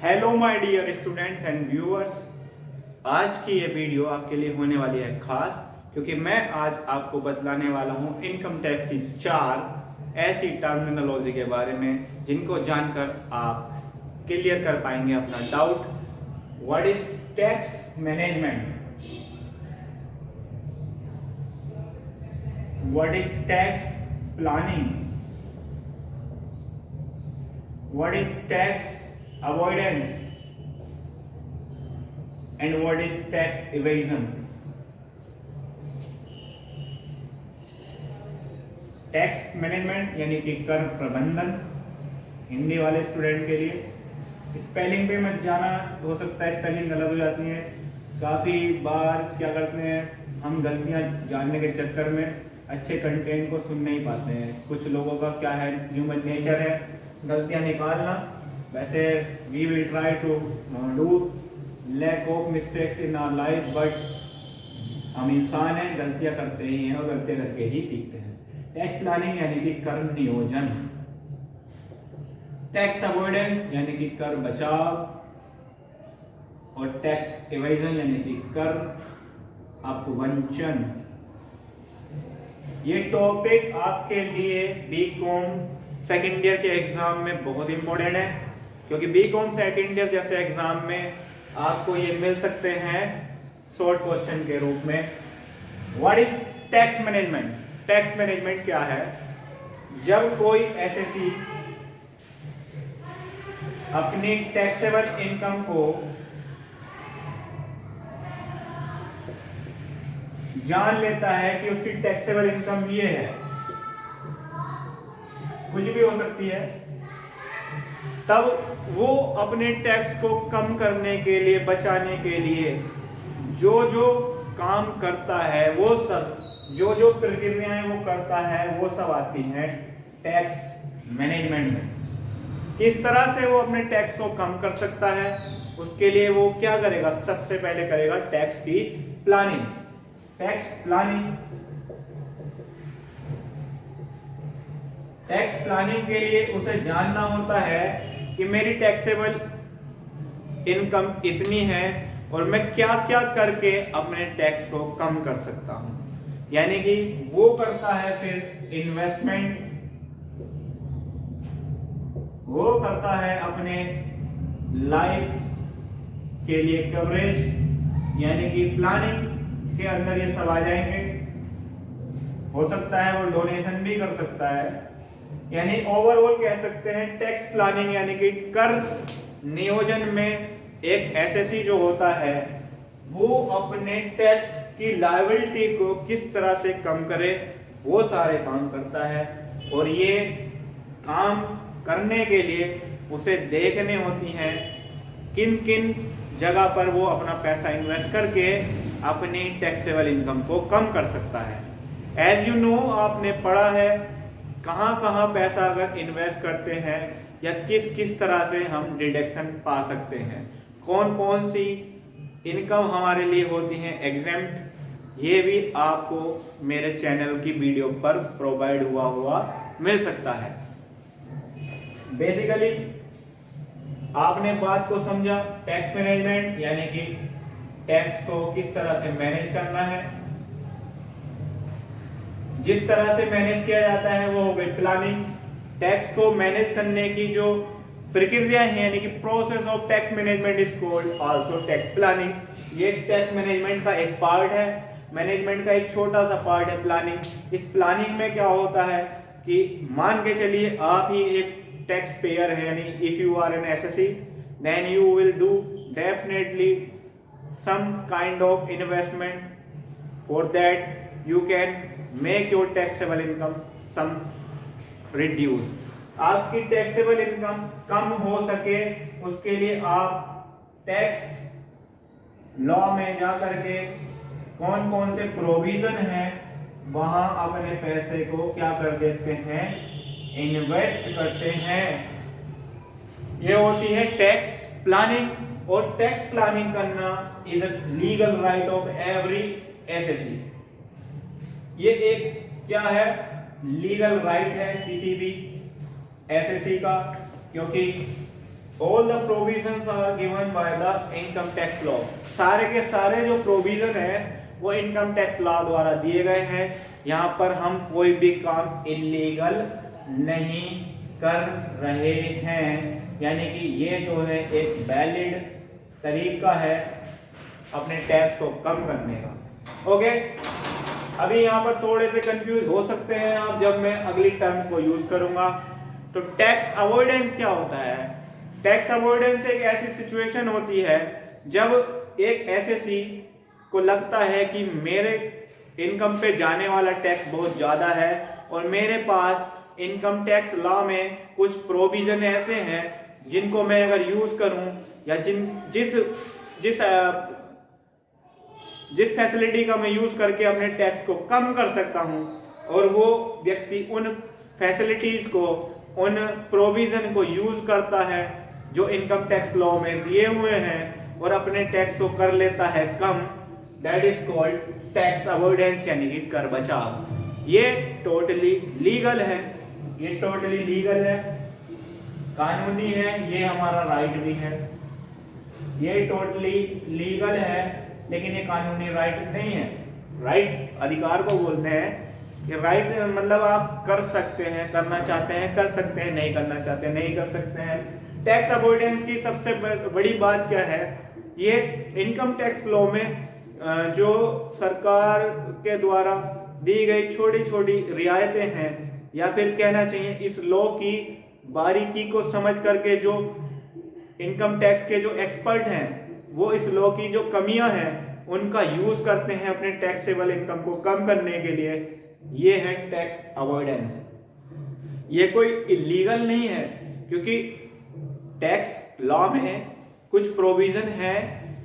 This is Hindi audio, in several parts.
Hello my dear students and viewers. आज की ये वीडियो आपके लिए होने वाली है खास, क्योंकि मैं आज आपको बतलाने वाला हूँ इनकम टैक्स की 4 ऐसी टर्मिनोलॉजी के बारे में जिनको जानकर आप क्लियर कर पाएंगे अपना doubt. What is tax management, what is tax planning, what is tax avoidance, and what is tax evasion. Tax management यानी कि कर प्रबंधन, हिंदी वाले स्टूडेंट के लिए स्पेलिंग पे मत जाना, हो सकता है स्पेलिंग गलत हो जाती है। काफ़ी बार क्या करते हैं हम, गलतियां जानने के चक्कर में अच्छे कंटेंट को सुन नहीं पाते हैं। कुछ लोगों का क्या है, ह्यूमन नेचर है गलतियां निकालना। वैसे we will try to do lack of mistakes in our life, but हम इंसान हैं, गलतियां करते ही हैं और गलतियां करके ही सीखते हैं। टैक्स प्लानिंग यानी कि कर नियोजन, टैक्स अवॉइडेंस यानी कि कर बचाव, और टैक्स एवेजन यानी कि कर अपवंचन। ये टॉपिक आपके लिए बीकॉम सेकेंड ईयर के एग्जाम में बहुत इंपॉर्टेंट है, क्योंकि बीकॉम सेकेंड ईयर जैसे एग्जाम में आपको ये मिल सकते हैं शॉर्ट क्वेश्चन के रूप में। What is tax management? Tax management क्या है? जब कोई एसएससी अपनी टैक्सेबल इनकम को जान लेता है कि उसकी टैक्सेबल इनकम ये है, कुछ भी हो सकती है, तब वो अपने टैक्स को कम करने के लिए, बचाने के लिए जो जो काम करता है, वो सब जो जो प्रक्रियाएं वो करता है, वो सब आती हैं टैक्स मैनेजमेंट में। किस तरह से वो अपने टैक्स को कम कर सकता है, उसके लिए वो क्या करेगा? सबसे पहले करेगा टैक्स की planning. Tax planning, tax planning के लिए उसे जानना होता है कि मेरी टैक्सेबल इनकम इतनी है और मैं क्या क्या करके अपने टैक्स को कम कर सकता हूं। यानी कि वो करता है फिर इन्वेस्टमेंट, वो करता है अपने लाइफ के लिए कवरेज, यानी कि प्लानिंग के अंदर ये सब आ जाएंगे। हो सकता है वो डोनेशन भी कर सकता है। यानी ओवरऑल कह सकते हैं टैक्स प्लानिंग यानी कि कर नियोजन में एक एसएससी जो होता है वो अपने टैक्स की लायबिलिटी को किस तरह से कम करे, वो सारे काम करता है। और ये काम करने के लिए उसे देखने होती हैं किन किन जगह पर वो अपना पैसा इन्वेस्ट करके अपनी टैक्सेबल इनकम को कम कर सकता है। एज यू नो, आपने पढ़ा है कहाँ कहाँ पैसा अगर इन्वेस्ट करते हैं या किस किस तरह से हम डिडक्शन पा सकते हैं, कौन कौन सी इनकम हमारे लिए होती हैं एग्जेम्प्ट, ये भी आपको मेरे चैनल की वीडियो पर प्रोवाइड हुआ मिल सकता है। बेसिकली आपने बात को समझा, टैक्स मैनेजमेंट यानी कि टैक्स को किस तरह से मैनेज करना है। जिस तरह से मैनेज किया जाता है वो हो गई प्लानिंग। टैक्स को मैनेज करने की जो प्रक्रिया है यानी कि process of tax management is called also tax planning. ये टैक्स मैनेजमेंट का एक पार्ट है, मैनेजमेंट का एक छोटा सा पार्ट है प्लानिंग। इस प्लानिंग में क्या होता है कि मान के चलिए आप ही एक टैक्स पेयर है, यानी if you are an SSC then you will do definitely some kind of investment, for that you can make your taxable income some reduce. आपकी टैक्सेबल इनकम कम हो सके उसके लिए आप टैक्स लॉ में जा करके कौन कौन से प्रोविजन हैं वहां अपने पैसे को क्या कर देते हैं, इन्वेस्ट करते हैं। ये होती है टैक्स प्लानिंग, और टैक्स प्लानिंग करना is a legal right of every SSC. ये एक क्या है, लीगल राइट है किसी भी एसएससी का, क्योंकि all the provisions are given by the income tax law. सारे के सारे जो प्रोविजन है वो इनकम टैक्स लॉ द्वारा दिए गए हैं। यहाँ पर हम कोई भी काम इलीगल नहीं कर रहे हैं, यानी कि ये जो है एक वैलिड तरीका है अपने टैक्स को कम करने का। ओके, अभी यहाँ पर थोड़े से कंफ्यूज हो सकते हैं आप जब मैं अगली टर्म को यूज करूंगा। तो टैक्स अवॉइडेंस क्या होता है? टैक्स अवॉइडेंस एक ऐसी सिचुएशन होती है जब एक एसएससी को लगता है कि मेरे इनकम पे जाने वाला टैक्स बहुत ज्यादा है और मेरे पास इनकम टैक्स लॉ में कुछ प्रोविजन ऐसे हैं जिनको मैं अगर यूज करूं या जिस फैसिलिटी का मैं यूज करके अपने टैक्स को कम कर सकता हूं, और वो व्यक्ति उन फैसिलिटीज को, उन प्रोविजन को यूज करता है जो इनकम टैक्स लॉ में दिए हुए हैं और अपने टैक्स को कर लेता है कम, that is called tax avoidance, यानी कि कर बचाव। ये टोटली लीगल है, ये टोटली लीगल है, कानूनी है, ये हमारा राइट भी है। ये टोटली लीगल है लेकिन ये कानूनी राइट नहीं है। राइट अधिकार को बोलते हैं कि राइट मतलब आप कर सकते हैं, करना चाहते हैं कर सकते हैं, नहीं करना चाहते हैं नहीं कर सकते हैं। टैक्स अवॉइडेंस की सबसे बड़ी बात क्या है? ये इनकम टैक्स लॉ में जो सरकार के द्वारा दी गई छोटी छोटी रियायतें हैं, या फिर कहना चाहिए इस लॉ की बारीकी को समझ करके जो इनकम टैक्स के जो एक्सपर्ट हैं वो इस लॉ की जो कमियां हैं उनका यूज करते हैं अपने टैक्सेबल इनकम को कम करने के लिए। ये है टैक्स अवॉइडेंस। ये कोई इलीगल नहीं है, क्योंकि टैक्स लॉ में कुछ प्रोविजन है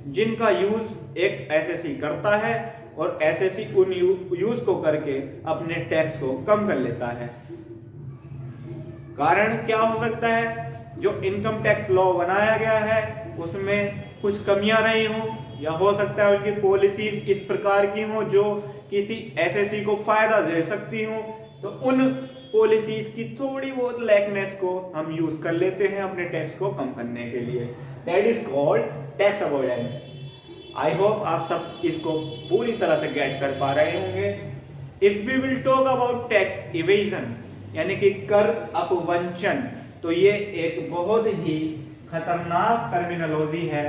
जिनका यूज एक एसएससी करता है और एसएससी उन यूज को करके अपने टैक्स को कम कर लेता है। कारण क्या हो सकता है? जो इनकम टैक्स लॉ बनाया गया है उसमें कुछ कमियां रही हो, या हो सकता है उनकी पॉलिसी इस प्रकार की हो जो किसी एसएससी को फायदा दे सकती हो, तो उन पॉलिसीज की थोड़ी बहुत लैकनेस को हम यूज कर लेते हैं अपने टैक्स को कम करने के लिए। That is called tax avoidance. I hope आप सब इसको पूरी तरह से गेट कर पा रहे होंगे। If we will talk about tax evasion, यानी कि कर अपवंचन, तो ये एक बहुत ही खतरनाक टर्मिनोलॉजी है।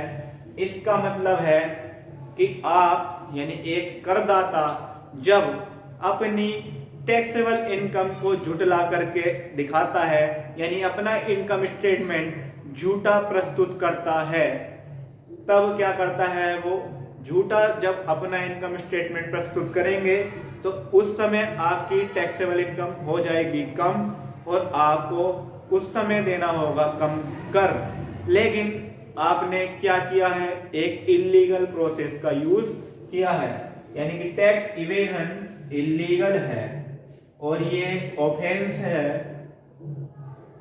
इसका मतलब है कि आप यानी एक करदाता जब अपनी टैक्सेबल इनकम को झुटला करके दिखाता है, यानी अपना इनकम स्टेटमेंट झूठा प्रस्तुत करता है, तब क्या करता है वो झूठा जब अपना इनकम स्टेटमेंट प्रस्तुत करेंगे तो उस समय आपकी टैक्सेबल इनकम हो जाएगी कम और आपको उस समय देना होगा कम कर। लेकिन आपने क्या किया है? एक इलीगल प्रोसेस का यूज किया है, यानी कि टैक्स इवेजन इलीगल है और ये ऑफेंस है,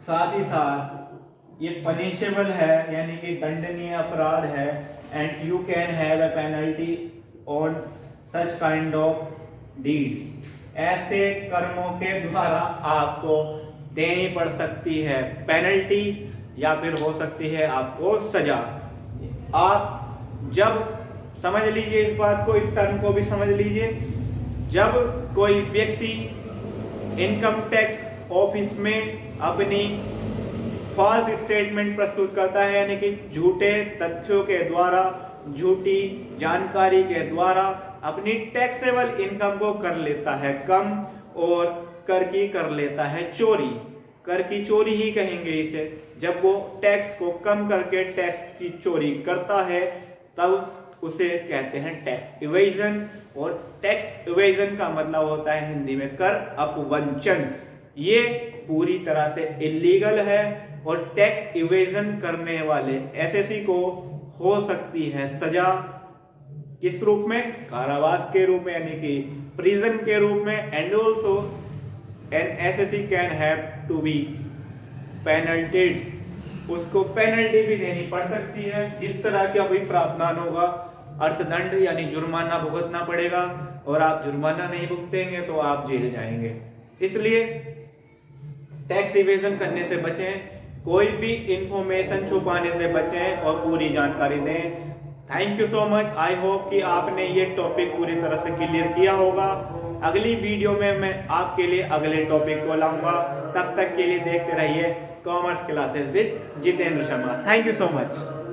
साथ ही साथ ये पनिशेबल है, यानी कि दंडनीय अपराध है। And you can have a penalty on such kind of deeds. ऐसे कर्मों के द्वारा आपको देनी पड़ सकती है पेनल्टी, या फिर हो सकती है आपको सजा। आप जब समझ लीजिए इस बात को, इस टर्म को भी समझ लीजिए, जब कोई व्यक्ति इनकम टैक्स ऑफिस में अपनी फॉल्स स्टेटमेंट प्रस्तुत करता है, यानी कि झूठे तथ्यों के द्वारा, झूठी जानकारी के द्वारा अपनी टैक्सेबल इनकम को कर लेता है कम और कर की कर लेता है चोरी। कर की चोरी ही कहेंगे इसे। जब वो टैक्स को कम करके टैक्स की चोरी करता है तब उसे कहते हैं टैक्स इवेजन। और टैक्स इवेजन का मतलब होता है हिंदी में कर अपवंचन। ये पूरी तरह से इलीगल है और टैक्स इवेजन करने वाले एसएससी को हो सकती है सजा। किस रूप में? कारावास के रूप में, यानी कि प्रिजन के रूप में। And also an SSC can have to be penaltied, उसको पेनल्टी भी देनी पड़ सकती है। जिस तरह का भी प्रावधान होगा, अर्थदंड यानी जुर्माना भुगतना पड़ेगा, और आप जुर्माना नहीं भुगतेंगे तो आप जेल जाएंगे। इसलिए टैक्स इवेजन करने से बचें। कोई भी इंफॉर्मेशन छुपाने से बचें और पूरी जानकारी दें। Thank you so much. I hope कि आपने ये टॉपिक पूरी तरह से क्लियर किया होगा। अगली वीडियो में मैं आपके लिए अगले टॉपिक को लाऊंगा। तब तक के लिए देखते रहिए commerce classes with Jitendra Sharma. Thank you so much.